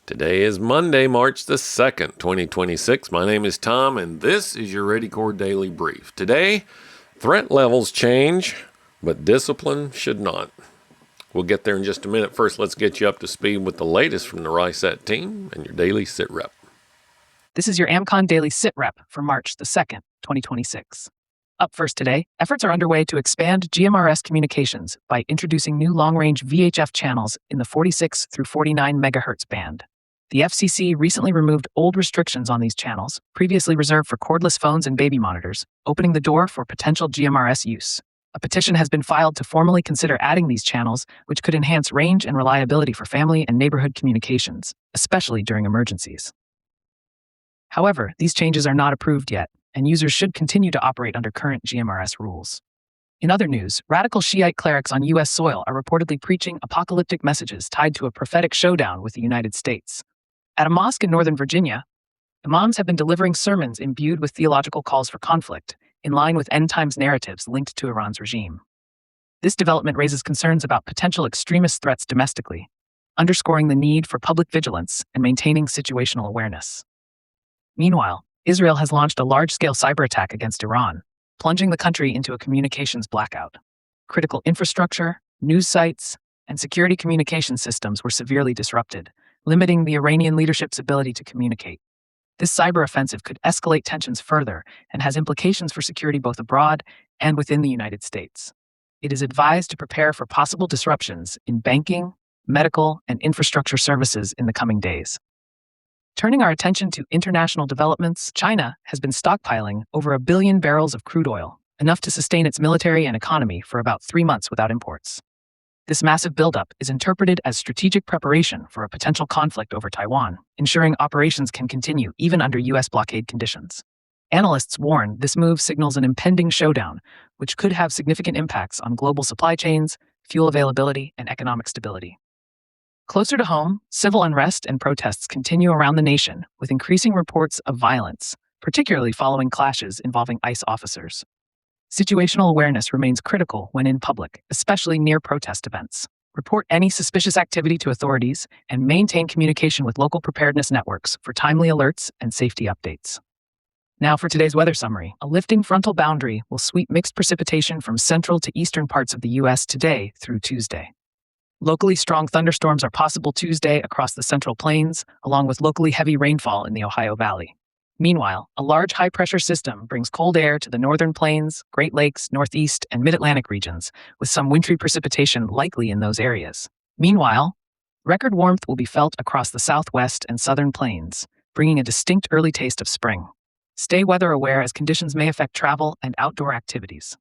Today is Monday, March the 2nd, 2026. My name is Tom, and this is your Ready Core Daily Brief. Today, threat levels change, but discipline should not. We'll get there in just a minute. First, let's get you up to speed with the latest from the RISAT team and your daily sit rep. This is your AmCon Daily Sit Rep for March the 2nd, 2026. Up first today, efforts are underway to expand GMRS communications by introducing new long-range VHF channels in the 46 through 49 MHz band. The FCC recently removed old restrictions on these channels, previously reserved for cordless phones and baby monitors, opening the door for potential GMRS use. A petition has been filed to formally consider adding these channels, which could enhance range and reliability for family and neighborhood communications, especially during emergencies. However, these changes are not approved yet, and users should continue to operate under current GMRS rules. In other news, radical Shiite clerics on U.S. soil are reportedly preaching apocalyptic messages tied to a prophetic showdown with the United States. At a mosque in Northern Virginia, imams have been delivering sermons imbued with theological calls for conflict, in line with end-times narratives linked to Iran's regime. This development raises concerns about potential extremist threats domestically, underscoring the need for public vigilance and maintaining situational awareness. Meanwhile, Israel has launched a large-scale cyber attack against Iran, plunging the country into a communications blackout. Critical infrastructure, news sites, and security communication systems were severely disrupted, limiting the Iranian leadership's ability to communicate. This cyber offensive could escalate tensions further and has implications for security both abroad and within the United States. It is advised to prepare for possible disruptions in banking, medical, and infrastructure services in the coming days. Turning our attention to international developments, China has been stockpiling over 1 billion barrels of crude oil, enough to sustain its military and economy for about 3 months without imports. This massive buildup is interpreted as strategic preparation for a potential conflict over Taiwan, ensuring operations can continue even under U.S. blockade conditions. Analysts warn this move signals an impending showdown, which could have significant impacts on global supply chains, fuel availability, and economic stability. Closer to home, civil unrest and protests continue around the nation, with increasing reports of violence, particularly following clashes involving ICE officers. Situational awareness remains critical when in public, especially near protest events. Report any suspicious activity to authorities and maintain communication with local preparedness networks for timely alerts and safety updates. Now for today's weather summary. A lifting frontal boundary will sweep mixed precipitation from central to eastern parts of the U.S. today through Tuesday. Locally strong thunderstorms are possible Tuesday across the Central Plains, along with locally heavy rainfall in the Ohio Valley. Meanwhile, a large high-pressure system brings cold air to the northern plains, Great Lakes, Northeast, and Mid-Atlantic regions, with some wintry precipitation likely in those areas. Meanwhile, record warmth will be felt across the southwest and southern plains, bringing a distinct early taste of spring. Stay weather aware as conditions may affect travel and outdoor activities.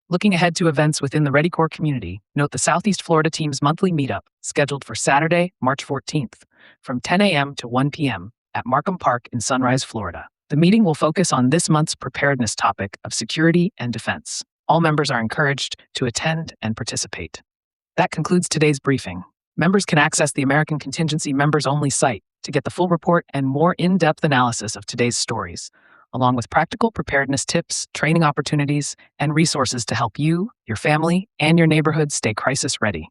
Looking ahead to events within the Ready Core community, note the Southeast Florida team's monthly meetup, scheduled for Saturday, March 14th, from 10 a.m. to 1 p.m. at Markham Park in Sunrise, Florida. The meeting will focus on this month's preparedness topic of security and defense. All members are encouraged to attend and participate. That concludes today's briefing. Members can access the American Contingency Members-Only site to get the full report and more in-depth analysis of today's stories, along with practical preparedness tips, training opportunities, and resources to help you, your family, and your neighborhood stay crisis ready.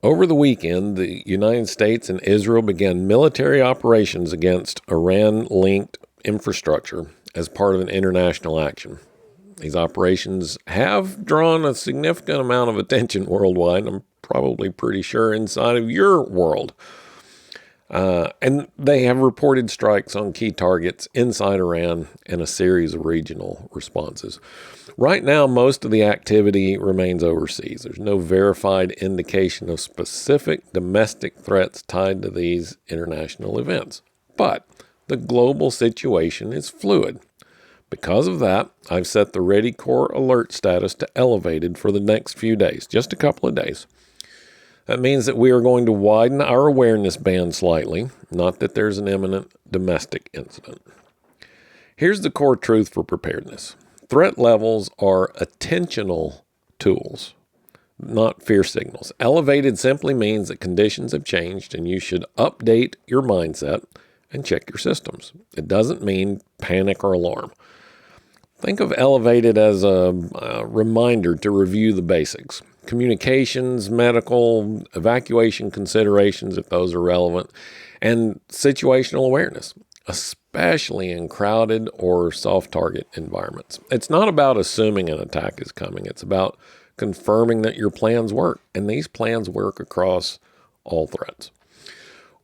Over the weekend, the United States and Israel began military operations against Iran-linked infrastructure as part of an international action. These operations have drawn a significant amount of attention worldwide, I'm probably pretty sure inside of your world. And they have reported strikes on key targets inside Iran and a series of regional responses. Right now, most of the activity remains overseas. There's no verified indication of specific domestic threats tied to these international events. But the global situation is fluid. Because of that, I've set the Ready Core alert status to elevated for the next few days, just a couple of days. That means that we are going to widen our awareness band slightly, not that there's an imminent domestic incident. Here's the core truth for preparedness. Threat levels are attentional tools, not fear signals. Elevated simply means that conditions have changed and you should update your mindset and check your systems. It doesn't mean panic or alarm. Think of elevated as a reminder to review the basics. communications, medical, evacuation considerations, if those are relevant, and situational awareness, especially in crowded or soft-target environments. It's not about assuming an attack is coming. It's about confirming that your plans work, and these plans work across all threats.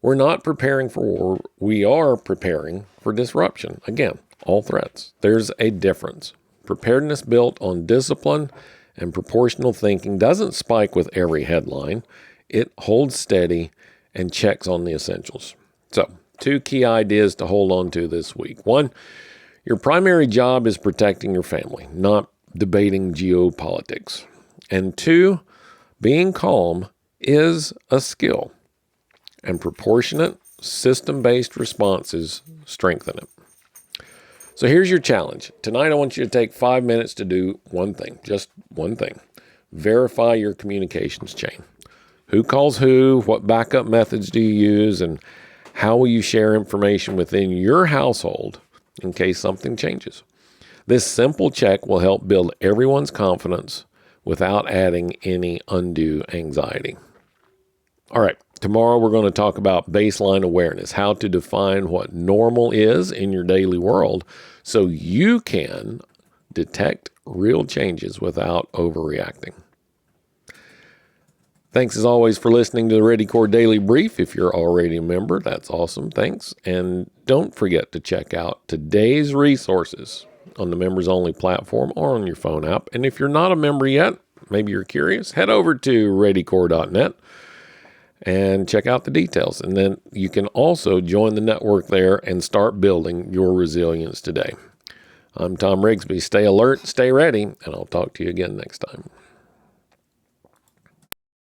We're not preparing for war. We are preparing for disruption. Again, all threats. There's a difference. Preparedness built on discipline and proportional thinking doesn't spike with every headline. It holds steady and checks on the essentials. So, 2 key ideas to hold on to this week. 1, your primary job is protecting your family, not debating geopolitics. And 2, being calm is a skill, and proportionate, system-based responses strengthen it. So here's your challenge. Tonight, I want you to take 5 minutes to do one thing, just one thing. Verify your communications chain. Who calls who? What backup methods do you use? And how will you share information within your household in case something changes? This simple check will help build everyone's confidence without adding any undue anxiety. All right, tomorrow we're going to talk about baseline awareness, how to define what normal is in your daily world so you can detect real changes without overreacting. Thanks as always for listening to the Ready Core Daily Brief. If you're already a member, that's awesome. Thanks. And don't forget to check out today's resources on the members only platform or on your phone app. And if you're not a member yet, maybe you're curious, head over to readycore.net and check out the details. And then you can also join the network there and start building your resilience today. I'm Tom Rigsby. Stay alert, stay ready, and I'll talk to you again next time.